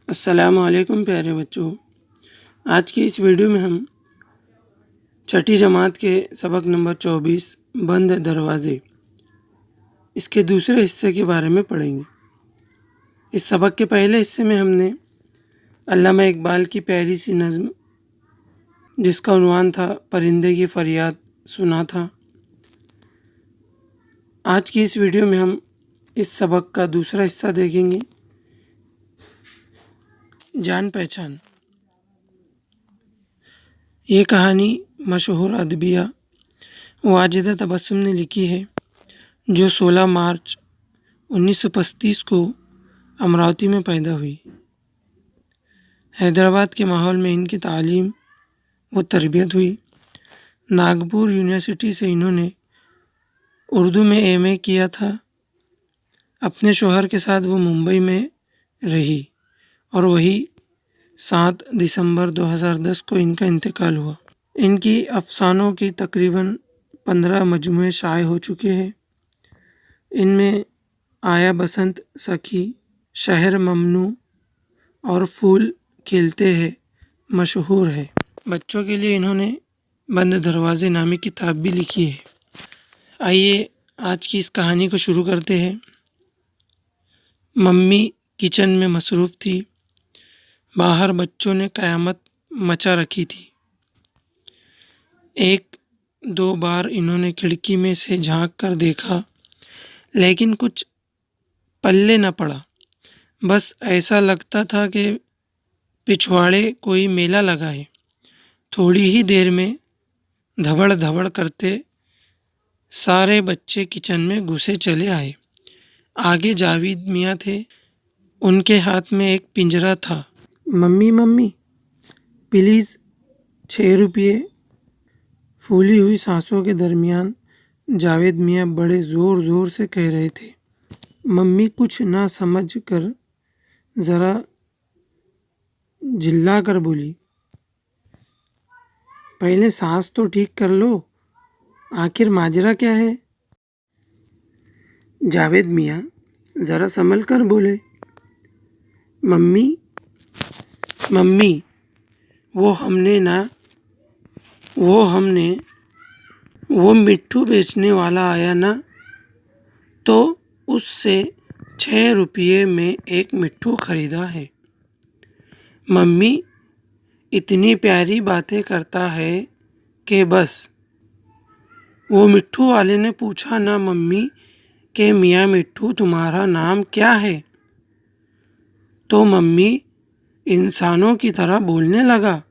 अस्सलामु अलैकुम प्यारे बच्चों। आज की इस वीडियो में हम छठी जमात के सबक नंबर 24 बंद दरवाज़े इसके दूसरे हिस्से के बारे में पढ़ेंगे। इस सबक के पहले हिस्से में हमने अल्लामा इकबाल की प्यारी सी नज़्म जिसका उन्वान था परिंदे की फरियाद सुना था। आज की इस वीडियो में हम इस सबक का दूसरा हिस्सा देखेंगे, जान पहचान। ये कहानी मशहूर अदबिया वाजिदा तबस्सुम ने लिखी है, जो 16 मार्च 1935 को अमरावती में पैदा हुई। हैदराबाद के माहौल में इनकी तालीम व तरबियत हुई। नागपुर यूनिवर्सिटी से इन्होंने उर्दू में एमए किया था। अपने शौहर के साथ वो मुंबई में रही और वही 7 दिसंबर 2010 को इनका इंतकाल हुआ। इनकी अफसानों की तकरीबन 15 मजमूए शाये हो चुके हैं। इनमें आया बसंत सखी, शहर ममनू और फूल खिलते हैं मशहूर है। बच्चों के लिए इन्होंने बंद दरवाजे नामी किताब भी लिखी है। आइए आज की इस कहानी को शुरू करते हैं। मम्मी किचन में मसरूफ़ थी। बाहर बच्चों ने क़यामत मचा रखी थी। एक दो बार इन्होंने खिड़की में से झांक कर देखा, लेकिन कुछ पल्ले न पड़ा। बस ऐसा लगता था कि पिछवाड़े कोई मेला लगा है। थोड़ी ही देर में धबड़ धबड़ करते सारे बच्चे किचन में घुसे चले आए। आगे जावेद मियाँ थे। उनके हाथ में एक पिंजरा था। मम्मी मम्मी प्लीज़ 6 रुपये। फूली हुई सांसों के दरमियान जावेद मियाँ बड़े ज़ोर ज़ोर से कह रहे थे। मम्मी कुछ ना समझ कर ज़रा झिल्ला कर बोली, पहले सांस तो ठीक कर लो, आखिर माजरा क्या है। जावेद मियाँ ज़रा संभल कर बोले, मम्मी मम्मी वो मिट्ठू बेचने वाला आया ना, तो उससे 6 रुपये में एक मिट्ठू खरीदा है। मम्मी इतनी प्यारी बातें करता है कि बस। वो मिट्ठू वाले ने पूछा ना मम्मी कि मियाँ मिट्ठू तुम्हारा नाम क्या है, तो मम्मी इंसानों की तरह बोलने लगा,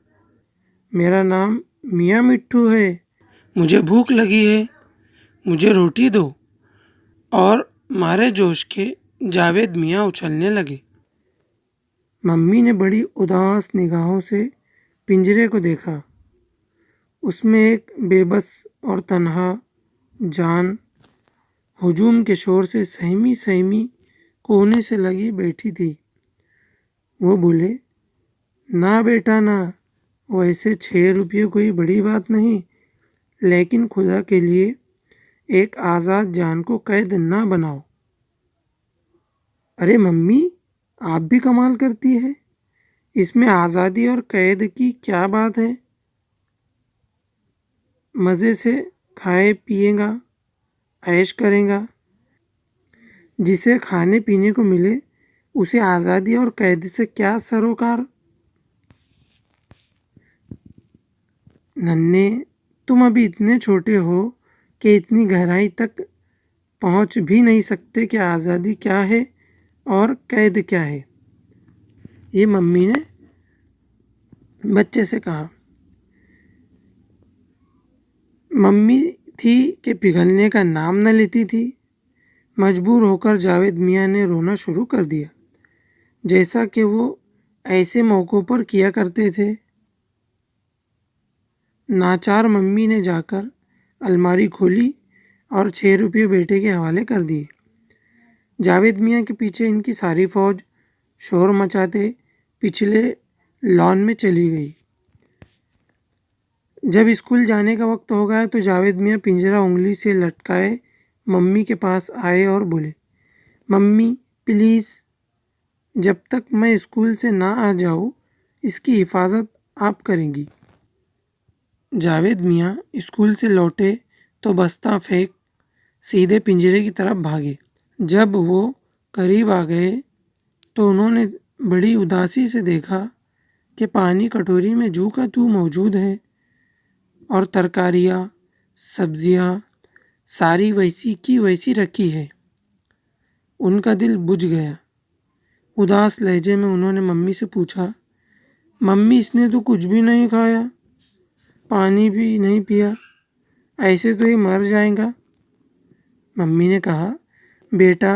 मेरा नाम मियाँ मिट्ठू है, मुझे भूख लगी है, मुझे रोटी दो। और मारे जोश के जावेद मियाँ उछलने लगे। मम्मी ने बड़ी उदास निगाहों से पिंजरे को देखा। उसमें एक बेबस और तन्हा जान हुजूम के शोर से सहमी सहमी कोने से लगी बैठी थी। वो बोले, ना बेटा ना, वैसे 6 रुपये कोई बड़ी बात नहीं, लेकिन खुदा के लिए एक आज़ाद जान को कैद ना बनाओ। अरे मम्मी, आप भी कमाल करती है, इसमें आज़ादी और कैद की क्या बात है। मज़े से खाए पिएगा, ऐश करेगा। जिसे खाने पीने को मिले उसे आज़ादी और कैद से क्या सरोकार। नन्हे, तुम अभी इतने छोटे हो कि इतनी गहराई तक पहुंच भी नहीं सकते कि आज़ादी क्या है और कैद क्या है। ये मम्मी ने बच्चे से कहा। मम्मी थी कि पिघलने का नाम न लेती थी। मजबूर होकर जावेद मियाँ ने रोना शुरू कर दिया, जैसा कि वो ऐसे मौक़ों पर किया करते थे। नाचार मम्मी ने जाकर अलमारी खोली और 6 रुपये बेटे के हवाले कर दिए। जावेद मियाँ के पीछे इनकी सारी फौज शोर मचाते पिछले लॉन में चली गई। जब स्कूल जाने का वक्त हो गया तो जावेद मियाँ पिंजरा उंगली से लटकाए मम्मी के पास आए और बोले, मम्मी प्लीज़ जब तक मैं स्कूल से ना आ जाऊँ इसकी हिफाजत आप करेंगी। जावेद मियाँ स्कूल से लौटे तो बस्ता फेंक सीधे पिंजरे की तरफ भागे। जब वो करीब आ गए तो उन्होंने बड़ी उदासी से देखा कि पानी कटोरी में जू का तू मौजूद है और तरकारियाँ, सब्जियाँ सारी वैसी की वैसी रखी है। उनका दिल बुझ गया। उदास लहजे में उन्होंने मम्मी से पूछा, मम्मी इसने तो कुछ भी नहीं खाया, पानी भी नहीं पिया, ऐसे तो ये मर जाएगा। मम्मी ने कहा, बेटा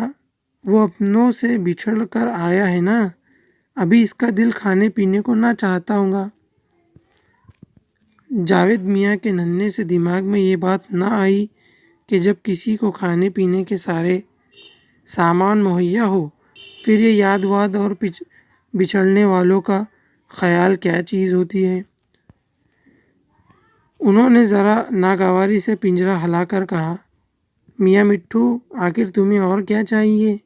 वो अपनों से बिछड़ कर आया है ना, अभी इसका दिल खाने पीने को ना चाहता होगा। जावेद मियाँ के नन्हे से दिमाग में ये बात ना आई कि जब किसी को खाने पीने के सारे सामान मुहैया हो फिर ये याद वाद और बिछड़ने वालों का ख्याल क्या चीज़ होती है। उन्होंने ज़रा नागवारी से पिंजरा हिलाकर कहा, मियाँ मिट्ठू आखिर तुम्हें और क्या चाहिए।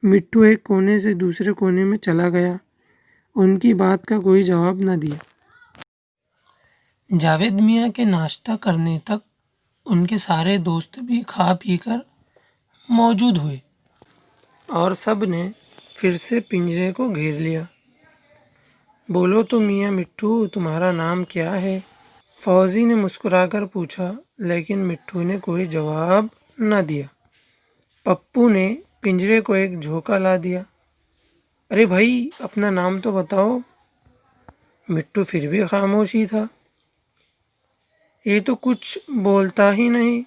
मिट्ठू एक कोने से दूसरे कोने में चला गया। उनकी बात का कोई जवाब न दिया। जावेद मियाँ के नाश्ता करने तक उनके सारे दोस्त भी खा पी कर मौजूद हुए और सब ने फिर से पिंजरे को घेर लिया। बोलो तो मियाँ मिट्ठू, तुम्हारा नाम क्या है? फौजी ने मुस्कुराकर पूछा, लेकिन मिट्ठू ने कोई जवाब न दिया। पप्पू ने पिंजरे को एक झोंका ला दिया। अरे भाई, अपना नाम तो बताओ। मिट्ठू फिर भी खामोश ही था। ये तो कुछ बोलता ही नहीं।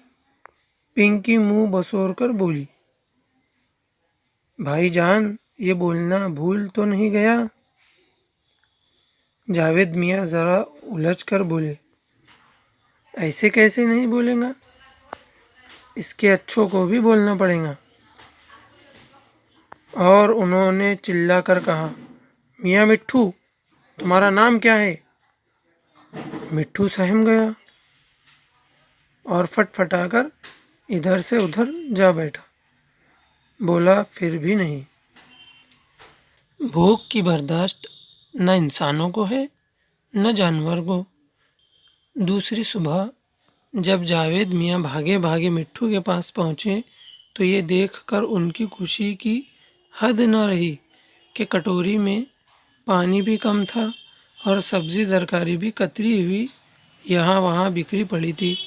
पिंकी मुंह बसोर कर बोली, भाईजान ये बोलना भूल तो नहीं गया? जावेद मियाँ ज़रा उलझ कर बोले, ऐसे कैसे नहीं बोलेगा, इसके अच्छों को भी बोलना पड़ेगा। और उन्होंने चिल्ला कर कहा, मियाँ मिट्ठू तुम्हारा नाम क्या है? मिट्ठू सहम गया और फटफटाकर इधर से उधर जा बैठा। बोला फिर भी नहीं। भूख की बर्दाश्त न इंसानों को है न जानवर को। दूसरी सुबह जब जावेद मियाँ भागे भागे मिट्ठू के पास पहुँचे तो ये देखकर उनकी खुशी की हद न रही कि कटोरी में पानी भी कम था और सब्जी तरकारी भी कतरी हुई यहाँ वहाँ बिखरी पड़ी थी।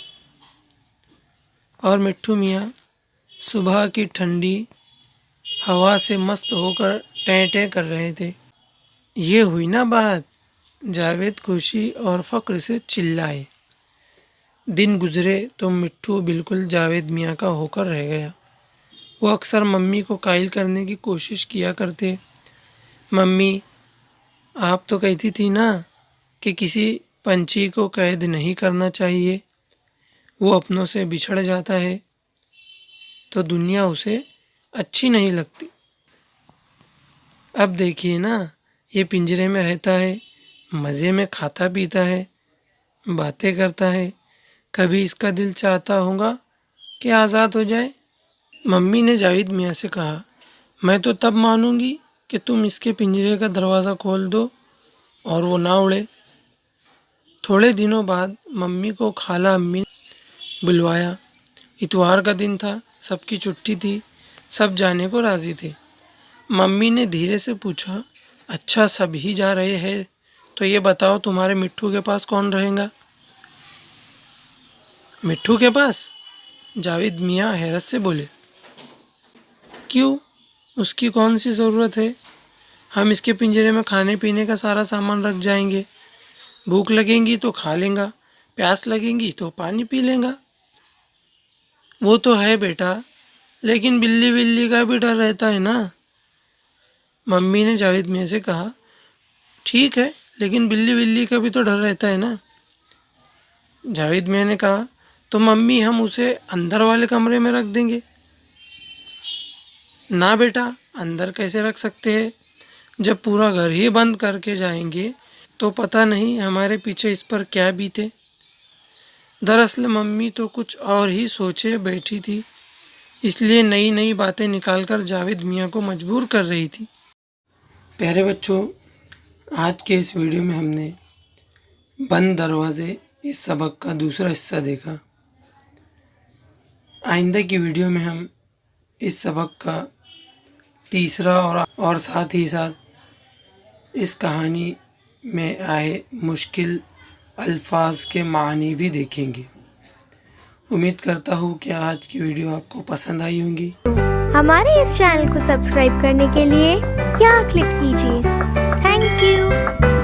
और मिट्ठू मियाँ सुबह की ठंडी हवा से मस्त होकर टें टें कर रहे थे। ये हुई ना बात। जावेद खुशी और फ़क्र से चिल्लाए। दिन गुजरे तो मिट्ठू बिल्कुल जावेद मियाँ का होकर रह गया। वो अक्सर मम्मी को कायल करने की कोशिश किया करते। मम्मी, आप तो कहती थी ना कि किसी पंछी को कैद नहीं करना चाहिए, वो अपनों से बिछड़ जाता है तो दुनिया उसे अच्छी नहीं लगती। अब देखिए ना, ये पिंजरे में रहता है, मज़े में खाता पीता है, बातें करता है। कभी इसका दिल चाहता होगा कि आज़ाद हो जाए। मम्मी ने जावेद मियाँ से कहा, मैं तो तब मानूंगी कि तुम इसके पिंजरे का दरवाज़ा खोल दो और वो ना उड़े। थोड़े दिनों बाद मम्मी को खाला अम्मी ने बुलवाया। इतवार का दिन था, सबकी छुट्टी थी, सब जाने को राज़ी थे। मम्मी ने धीरे से पूछा, अच्छा सब ही जा रहे हैं तो ये बताओ तुम्हारे मिट्ठू के पास कौन रहेगा? मिट्ठू के पास? जावेद मियाँ हैरत से बोले, क्यों, उसकी कौन सी ज़रूरत है? हम इसके पिंजरे में खाने पीने का सारा सामान रख जाएंगे। भूख लगेगी तो खा लेगा, प्यास लगेगी तो पानी पी लेगा। वो तो है बेटा, लेकिन बिल्ली बिल्ली का भी डर रहता है ना। मम्मी ने जावेद मियाँ से कहा, ठीक है, लेकिन बिल्ली बिल्ली का भी तो डर रहता है ना। जावेद मियाँ ने कहा, तो मम्मी हम उसे अंदर वाले कमरे में रख देंगे। ना बेटा, अंदर कैसे रख सकते हैं? जब पूरा घर ही बंद करके जाएंगे तो पता नहीं हमारे पीछे इस पर क्या बीते। दरअसल मम्मी तो कुछ और ही सोचे बैठी थी, इसलिए नई नई बातें निकालकर जावेद मियाँ को मजबूर कर रही थी। प्यारे बच्चों, आज के इस वीडियो में हमने बंद दरवाजे इस सबक का दूसरा हिस्सा देखा। आइंदा की वीडियो में हम इस सबक का तीसरा और साथ ही साथ इस कहानी में आए मुश्किल अल्फाज के मानी भी देखेंगे। उम्मीद करता हूँ कि आज की वीडियो आपको पसंद आई होगी। हमारे इस चैनल को सब्सक्राइब करने के लिए यहाँ क्लिक कीजिए। Thank you.